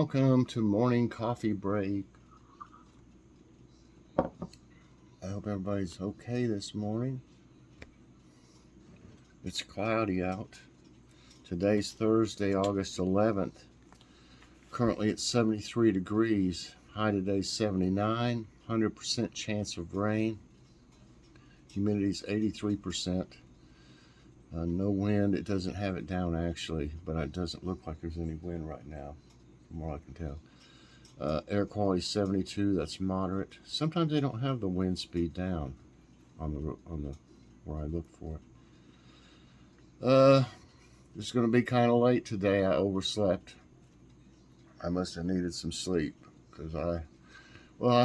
Welcome to morning coffee break. I hope everybody's okay this morning. It's cloudy out. Today's Thursday, August 11th. Currently it's 73 degrees. High today 79. 100% chance of rain. Humidity's 83%. No wind. It doesn't have it down actually, but it doesn't look like there's any wind right now, from what I can tell. Air quality 72, that's moderate. Sometimes they don't have the wind speed down on the where I look for it. It's going to be kind of late today. I overslept. I must have needed some sleep because I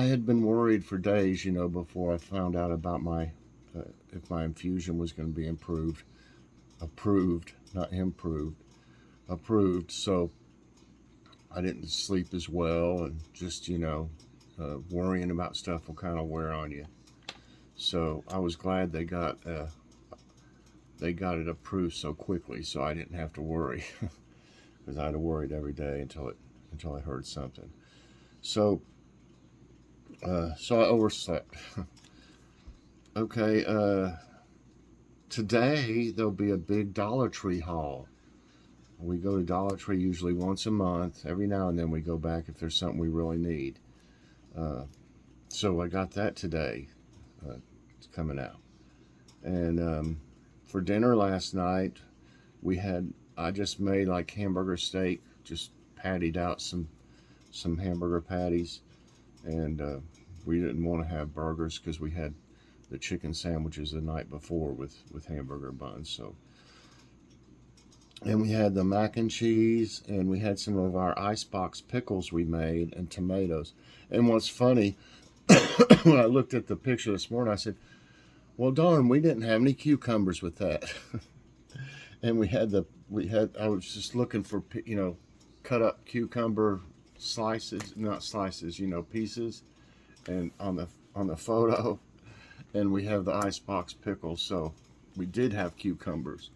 had been worried for days, before I found out about if my infusion was going to be approved, not improved, approved. So I didn't sleep as well, and just, worrying about stuff will kind of wear on you. So I was glad they got it approved so quickly, so I didn't have to worry, because I'd have worried every day until I heard something. So I overslept. Okay, today there'll be a big Dollar Tree haul. We go to Dollar Tree usually once a month. Every now and then we go back if there's something we really need. So I got that today. It's coming out. And for dinner last night, I just made like hamburger steak, just pattied out some hamburger patties. And we didn't want to have burgers because we had the chicken sandwiches the night before with hamburger buns. And we had the mac and cheese, and we had some of our icebox pickles we made, and tomatoes. And what's funny, when I looked at the picture this morning, I said, well, darn, we didn't have any cucumbers with that. And I was just looking for, cut up cucumber slices, not slices, pieces, and on the photo, and we have the icebox pickles, so we did have cucumbers.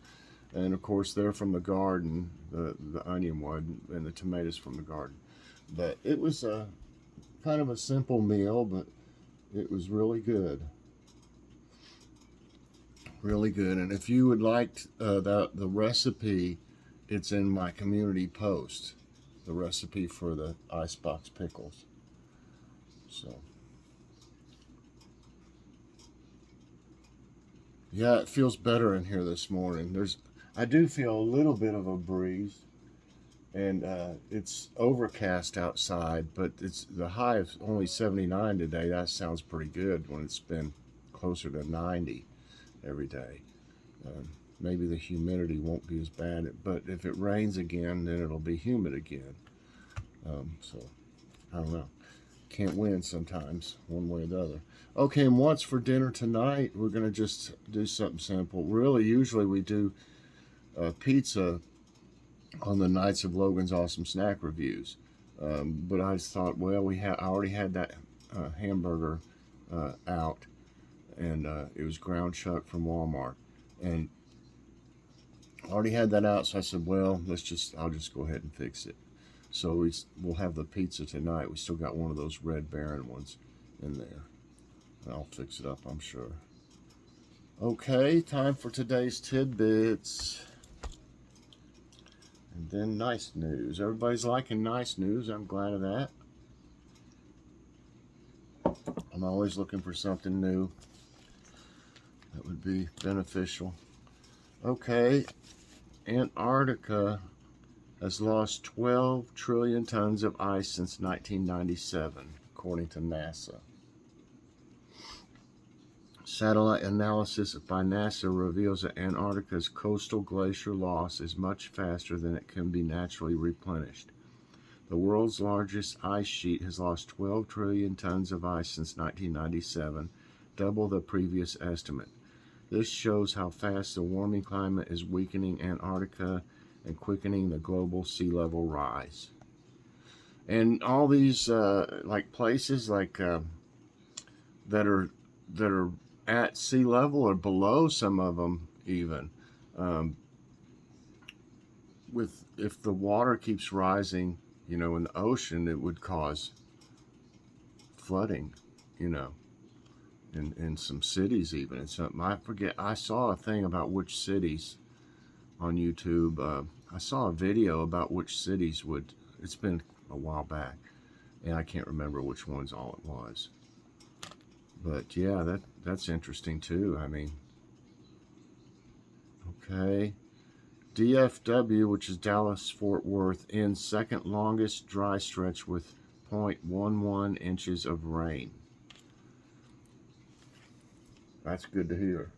And of course they're from the garden, the onion one, and the tomatoes from the garden. But it was a kind of a simple meal, but it was really good. Really good. And if you would like the recipe, it's in my community post, the recipe for the icebox pickles. So yeah, it feels better in here this morning. I do feel a little bit of a breeze, and it's overcast outside, but the high is only 79 today. That sounds pretty good when it's been closer to 90 every day. Maybe the humidity won't be as bad, but if it rains again, then it'll be humid again. So I don't know. Can't win sometimes, one way or the other. Okay, and what's for dinner tonight? We're going to just do something simple. Really, usually we do pizza on the nights of Logan's Awesome Snack Reviews. But I just thought, well, I already had that hamburger out, and it was ground chuck from Walmart. And I already had that out, so I said, well, I'll just go ahead and fix it. So we'll have the pizza tonight. We still got one of those Red Baron ones in there. I'll fix it up, I'm sure. Okay, time for today's tidbits. And then nice news. Everybody's liking nice news. I'm glad of that. I'm always looking for something new that would be beneficial. Okay, Antarctica has lost 12 trillion tons of ice since 1997, according to NASA. Satellite analysis by NASA reveals that Antarctica's coastal glacier loss is much faster than it can be naturally replenished. The world's largest ice sheet has lost 12 trillion tons of ice since 1997, double the previous estimate. This shows how fast the warming climate is weakening Antarctica and quickening the global sea level rise. And all these places that are at sea level or below, some of them even, if the water keeps rising, You know, in the ocean, it would cause flooding, you know, in some cities even. And something, I forget, I saw a thing about which cities on YouTube. I saw a video about which cities would, it's been a while back, and I can't remember which ones all it was. But yeah, that's interesting too. I mean, okay. DFW, which is Dallas-Fort Worth, ends second longest dry stretch with 0.11 inches of rain. That's good to hear.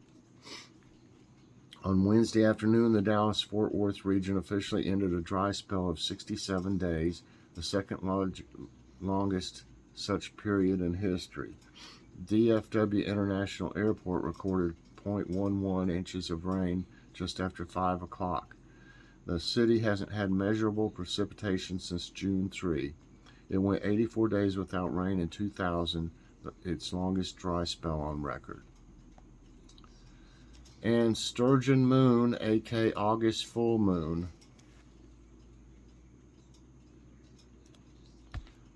On Wednesday afternoon, the Dallas-Fort Worth region officially ended a dry spell of 67 days, the second longest such period in history. DFW International Airport recorded 0.11 inches of rain just after 5 o'clock. The city hasn't had measurable precipitation since June 3. It went 84 days without rain in 2000, its longest dry spell on record. And Sturgeon Moon, aka August full moon.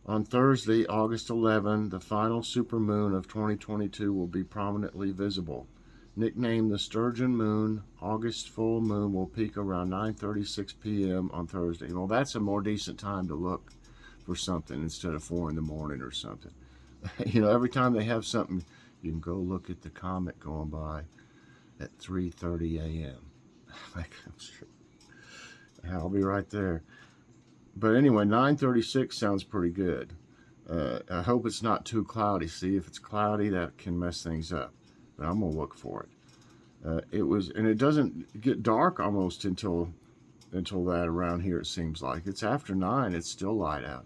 On Thursday, August 11, the final supermoon of 2022 will be prominently visible. Nicknamed the Sturgeon Moon, August full moon will peak around 9:36 p.m. on Thursday. Well, that's a more decent time to look for something instead of 4 in the morning or something. You know, every time they have something, you can go look at the comet going by at 3:30 a.m. I'll be right there. But anyway, 9:36 sounds pretty good. I hope it's not too cloudy. See, if it's cloudy, that can mess things up. But I'm gonna look for it. And it doesn't get dark almost until that around here. It seems like it's after 9. It's still light out.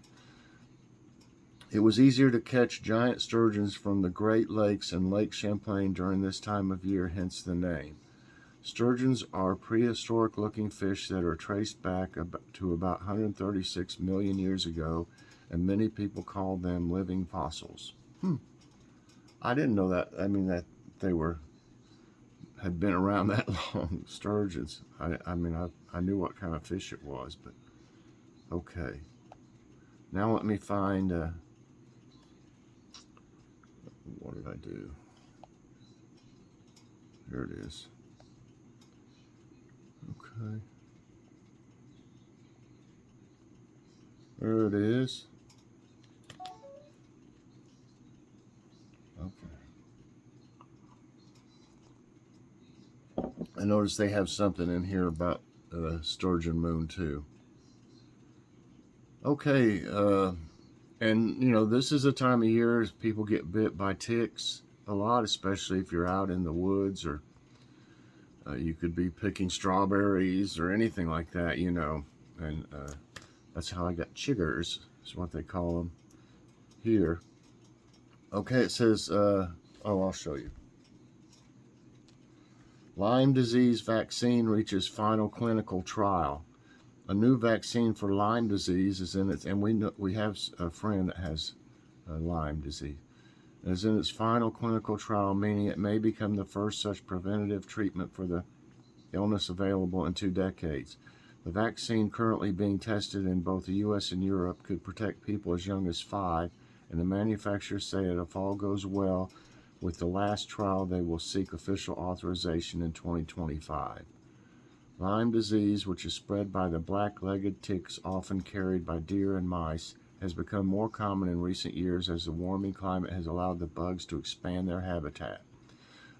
It was easier to catch giant sturgeons from the Great Lakes and Lake Champlain during this time of year, hence the name. Sturgeons are prehistoric-looking fish that are traced back to about 136 million years ago, and many people call them living fossils. I didn't know that. I mean, that they had been around that long. Sturgeons. I knew what kind of fish it was, but okay. Now let me find. What did I do? Here it is. Okay. There it is. Okay. I noticed they have something in here about Sturgeon Moon too. Okay, and you know, this is a time of year people get bit by ticks a lot, especially if you're out in the woods, or you could be picking strawberries or anything like that, you know. And that's how I got chiggers, is what they call them here. Okay, it says, I'll show you. Lyme disease vaccine reaches final clinical trial. A new vaccine for Lyme disease is in its, and we have a friend that has Lyme disease, is in its final clinical trial, meaning it may become the first such preventative treatment for the illness available in 2 decades. The vaccine currently being tested in both the U.S. and Europe could protect people as young as 5, and the manufacturers say that if all goes well with the last trial, they will seek official authorization in 2025. Lyme disease, which is spread by the black-legged ticks often carried by deer and mice, has become more common in recent years as the warming climate has allowed the bugs to expand their habitat.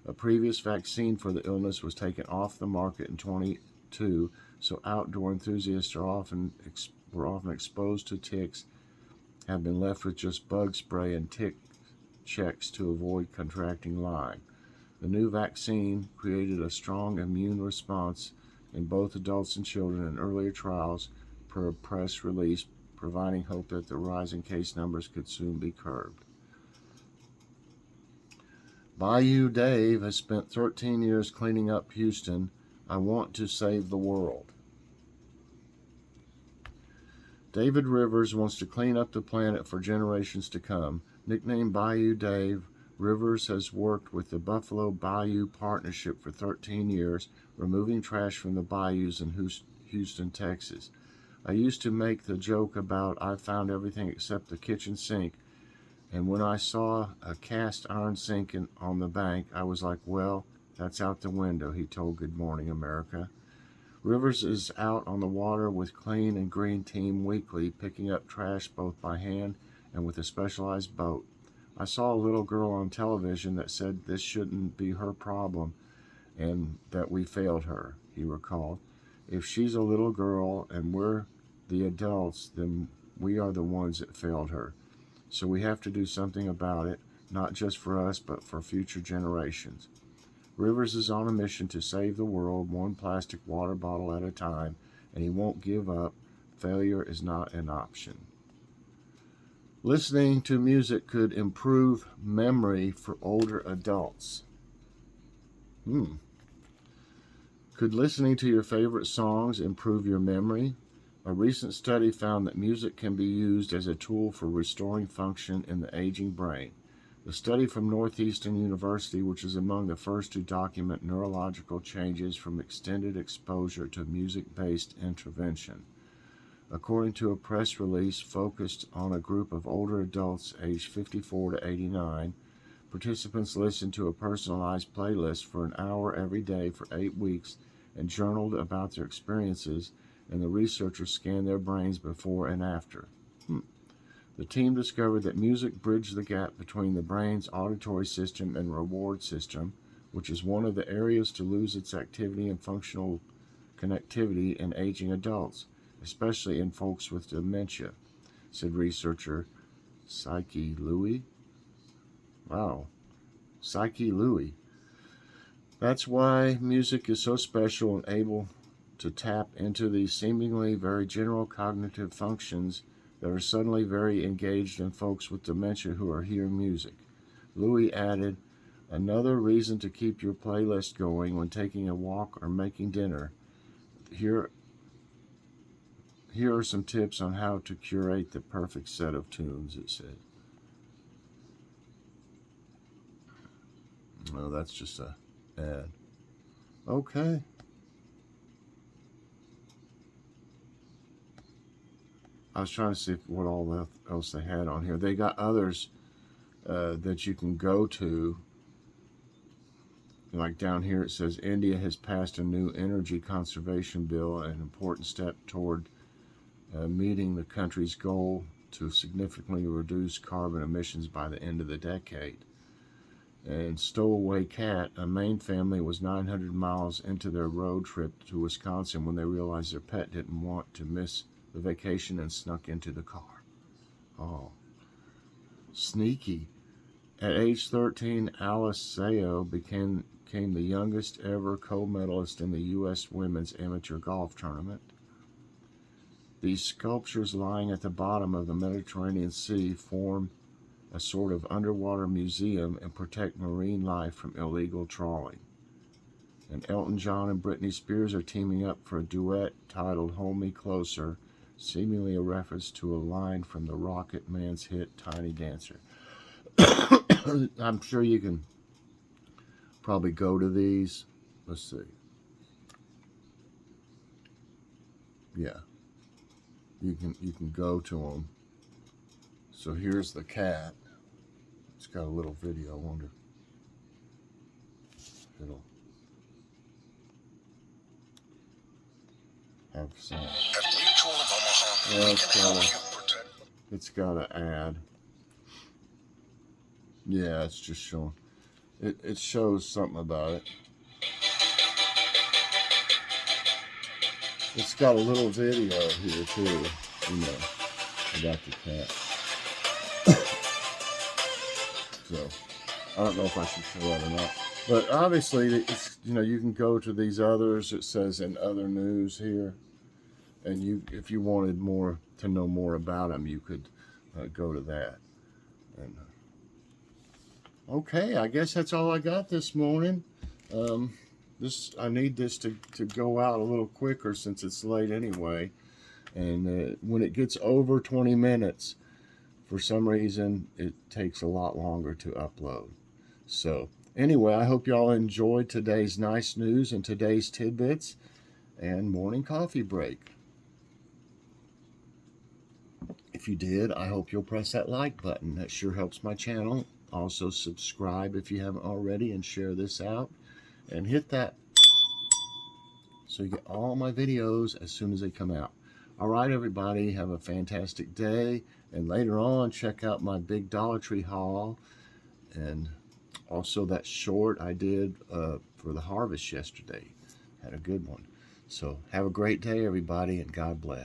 A previous vaccine for the illness was taken off the market in 2022, so outdoor enthusiasts were often exposed to ticks, have been left with just bug spray and tick checks to avoid contracting Lyme. The new vaccine created a strong immune response in both adults and children in earlier trials, per a press release, providing hope that the rising case numbers could soon be curbed. Bayou Dave has spent 13 years cleaning up Houston. I want to save the world. David Rivers wants to clean up the planet for generations to come. Nicknamed Bayou Dave, Rivers has worked with the Buffalo Bayou Partnership for 13 years, removing trash from the bayous in Houston, Texas. I used to make the joke about I found everything except the kitchen sink, and when I saw a cast iron sink on the bank, I was like, well, that's out the window, he told Good Morning America. Rivers is out on the water with Clean and Green Team weekly, picking up trash both by hand and with a specialized boat. I saw a little girl on television that said this shouldn't be her problem and that we failed her, he recalled. If she's a little girl and we're the adults, then we are the ones that failed her. So we have to do something about it, not just for us, but for future generations. Rivers is on a mission to save the world, one plastic water bottle at a time, and he won't give up. Failure is not an option. Listening to music could improve memory for older adults. Could listening to your favorite songs improve your memory? A recent study found that music can be used as a tool for restoring function in the aging brain. The study from Northeastern University, which is among the first to document neurological changes from extended exposure to music-based intervention. According to a press release focused on a group of older adults aged 54 to 89, participants listened to a personalized playlist for an hour every day for 8 weeks and journaled about their experiences, and the researchers scanned their brains before and after. The team discovered that music bridged the gap between the brain's auditory system and reward system, which is one of the areas to lose its activity and functional connectivity in aging adults, especially in folks with dementia, said researcher Psyche Louie. Wow, Psyche Louie. That's why music is so special and able to tap into these seemingly very general cognitive functions that are suddenly very engaged in folks with dementia who are hearing music. Louie added, another reason to keep your playlist going when taking a walk or making dinner. Here are some tips on how to curate the perfect set of tunes, it said. No, that's just a ad. Okay. I was trying to see what all else they had on here. They got others that you can go to. Like down here it says, India has passed a new energy conservation bill, an important step toward meeting the country's goal to significantly reduce carbon emissions by the end of the decade. And Stowaway Cat, a Maine family, was 900 miles into their road trip to Wisconsin when they realized their pet didn't want to miss the vacation and snuck into the car. Oh, sneaky. At age 13, Alice Sayo became the youngest ever co-medalist in the U.S. Women's Amateur Golf Tournament. These sculptures lying at the bottom of the Mediterranean Sea form a sort of underwater museum and protect marine life from illegal trawling. And Elton John and Britney Spears are teaming up for a duet titled Hold Me Closer, seemingly a reference to a line from the Rocket Man's hit Tiny Dancer. I'm sure you can probably go to these. Let's see. Yeah, you can go to them. So here's the cat. It's got a little video. I wonder if it'll have some. Yeah, it's got an ad. Yeah, it's just showing. It shows something about it. It's got a little video here too, about the cat. So I don't know if I should show that or not. But obviously, it's, you can go to these others. It says in other news here, and if you wanted to know more about them, you could go to that. And okay, I guess that's all I got this morning. I need this to go out a little quicker since it's late anyway. And when it gets over 20 minutes, for some reason, it takes a lot longer to upload. So anyway, I hope y'all enjoyed today's nice news and today's tidbits and morning coffee break. If you did, I hope you'll press that like button. That sure helps my channel. Also subscribe if you haven't already, and share this out. And hit that so you get all my videos as soon as they come out. All right, everybody, have a fantastic day. And later on, check out my big Dollar Tree haul. And also that short I did for the harvest yesterday. Had a good one. So have a great day, everybody, and God bless.